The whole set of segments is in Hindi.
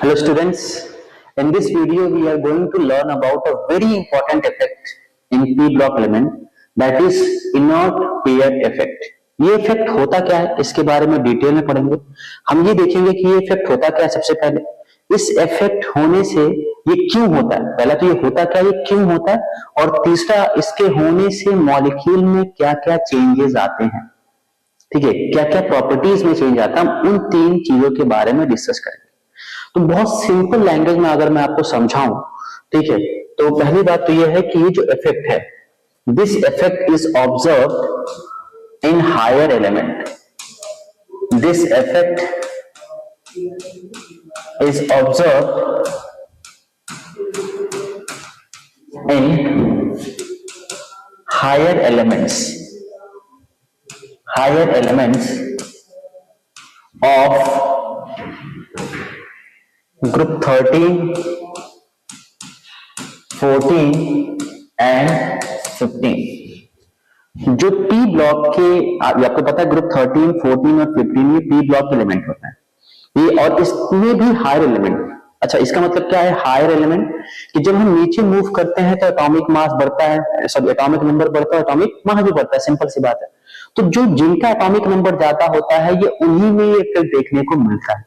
Hello students, in this video we are going to learn about a very important effect in p block element, that is inert pair effect. ये इफेक्ट होता क्या है इसके बारे में डिटेल में पढ़ेंगे। हम ये देखेंगे कि ये इफेक्ट होता क्या है। सबसे पहले इस इफेक्ट होने से ये क्यों होता है, पहला तो ये होता क्या, ये क्यों होता है, और तीसरा इसके होने से मॉलिक्यूल में क्या क्या चेंजेस आते हैं, ठीक है, क्या क्या प्रॉपर्टीज में चेंज आता है, हम उन तीन चीजों के बारे में डिस्कस करेंगे। तो बहुत सिंपल लैंग्वेज में अगर मैं आपको समझाऊं, ठीक है, तो पहली बात तो यह है कि ये जो इफेक्ट है, this effect is observed in higher element, this effect is observed in higher elements of group 13, 14 and 15। जो P ब्लॉक के, आपको पता है ग्रुप 13, 14 और 15 में P ब्लॉक एलिमेंट होता है ये, और इसमें भी हायर एलिमेंट। अच्छा, इसका मतलब क्या है हायर एलिमेंट, कि जब हम नीचे मूव करते हैं तो एटॉमिक मास बढ़ता है, सब एटॉमिक नंबर बढ़ता है, एटॉमिक मास भी बढ़ता है, सिंपल सी बात है। तो जो जिनका एटॉमिक नंबर ज्यादा होता है ये उन्हीं में ये इफेक्ट देखने को मिलता है।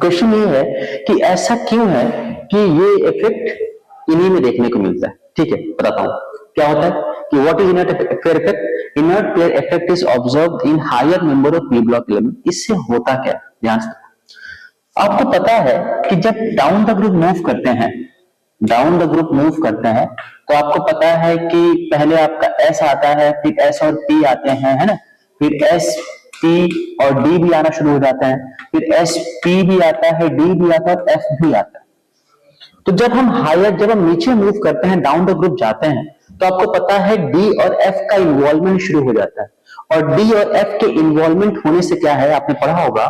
क्वेश्चन ये है कि ऐसा क्यों है कि ये इफेक्ट इन्हीं में देखने को मिलता है। ठीक है, बताता हूं क्या होता है कि what is inert pair effect. Inert pair effect is observed in higher number of p block element. इससे होता क्या, ध्यान से आपको पता है कि जब डाउन द ग्रुप मूव करते हैं, तो आपको पता है कि पहले आपका एस आता है, फिर एस और पी आते हैं, है ना, फिर एस पी और डी भी आना शुरू हो जाता है, फिर एस पी भी आता है, डी भी आता है और एफ भी आता है। तो जब हम नीचे मूव करते हैं, डाउन द ग्रुप जाते हैं, तो आपको पता है डी और एफ का इन्वॉल्वमेंट शुरू हो जाता है। और डी और एफ के इन्वॉल्वमेंट होने से क्या है, आपने पढ़ा होगा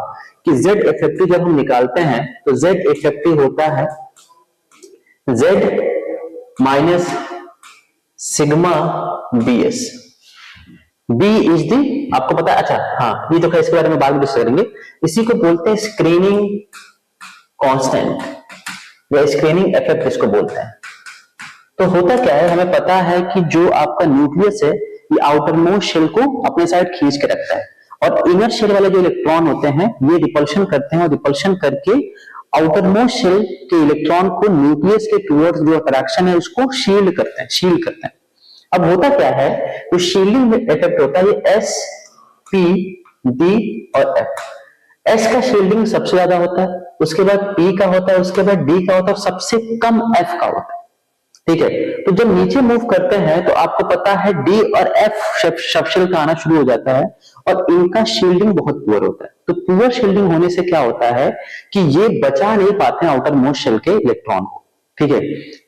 कि जेड इफेक्टिव जब हम निकालते हैं तो जेड इफेक्टिव होता है Z minus sigma B S. B is the, आपको पता है, अच्छा हाँ ये तो इसके बारे में बाद में डिस्कस करेंगे। इसी को बोलते हैं स्क्रीनिंग कांस्टेंट या स्क्रीनिंग इफेक्ट इसको बोलते हैं। तो होता क्या है, हमें पता है कि जो आपका न्यूक्लियस है ये आउटर मोस्ट शेल को अपने साइड खींच के रखता है, और इनर शेल वाले जो इलेक्ट्रॉन होते हैं ये रिपल्शन करते हैं, और रिपल्शन करके आउटर मोस्ट शेल के इलेक्ट्रॉन को न्यूक्लियस के टुवर्ड्स जो अट्रैक्शन है उसको शील्ड करते हैं। अब होता क्या है, तो शील्डिंग इफेक्ट होता है ये एस पी डी और एफ। एस का शील्डिंग सबसे ज्यादा होता है, उसके बाद पी का होता है, उसके बाद डी का होता है, सबसे कम एफ का होता है। ठीक है, तो जब नीचे मूव करते हैं तो आपको पता है डी और एफ सबशेल का आना शुरू हो जाता है, और इनका शील्डिंग बहुत पुअर होता है। तो पुअर शील्डिंग होने से क्या होता है कि ये बचा नहीं पाते हैं आउटर मोस्ट शेल के इलेक्ट्रॉन को। ठीक है,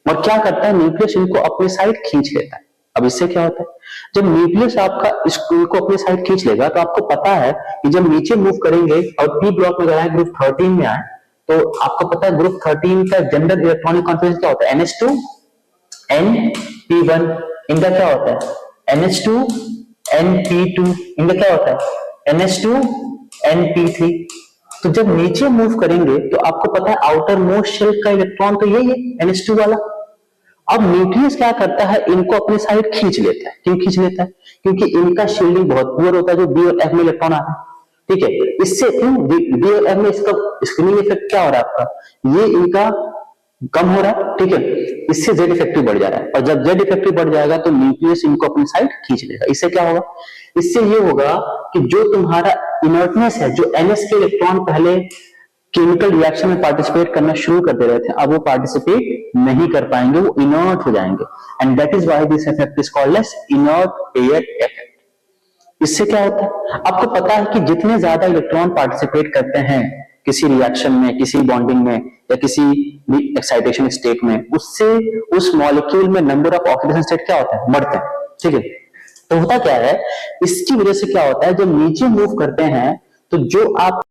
और क्या करता है, न्यूक्लियस इनको अपने साइड खींच लेता है। अब इससे क्या होता है, जब न्यूक्लियस आपका इसको अपने साइड खींच लेगा, तो आपको पता है कि जब नीचे मूव करेंगे और पी ब्लॉक में जाए, ग्रुप 13 में आए, तो आपको पता है ग्रुप 13 का जनरल इलेक्ट्रॉनिक कॉन्फिगरेशन क्या होता है, NH2 NP1। इनका क्या होता है NH2 NP2। इनका क्या होता है NH2 NP3। तो जब नीचे मूव करेंगे तो आपको पता है आउटर मोस्ट शेल का इलेक्ट्रॉन तो यही है NH2 वाला। अब न्यूक्लियस क्या करता है, इनको अपने साइड खींच लेता है। क्यों खींच लेता है, क्योंकि इनका शील्डिंग बहुत पुअर होता है, जो डी और एफ में इलेक्ट्रॉन आता है। ठीक है, इससे डी और एफ में इसका स्क्रीनिंग इफेक्ट क्या हो रहा है आपका, ये इनका कम हो रहा है। ठीक है, इससे जेड इफेक्टिव बढ़ जा रहा है, और जब जेड इफेक्टिव बढ़ जाएगा तो न्यूक्लियस इनको अपनी साइड खींच लेगा। इससे क्या होगा, इससे ये होगा कि जो तुम्हारा इनर्टनेस है, जो एनएस के इलेक्ट्रॉन पहले केमिकल रिएक्शन में पार्टिसिपेट करना शुरू कर दे रहे थे, अब वो पार्टिसिपेट नहीं कर पाएंगे, वो इनर्ट हो जाएंगे। And that is why this effect is called as inert pair effect. इससे क्या होता है, आपको पता है कि जितने ज्यादा इलेक्ट्रॉन पार्टिसिपेट करते हैं किसी रिएक्शन में, किसी बॉन्डिंग में या किसी भी एक्साइटेशन स्टेट में, उससे उस मॉलिक्यूल में नंबर ऑफ ऑक्सीडेशन स्टेट क्या होता है, बढ़ते हैं। ठीक है, तो होता क्या है, इसकी वजह से क्या होता है, जब नीचे मूव करते हैं तो जो आप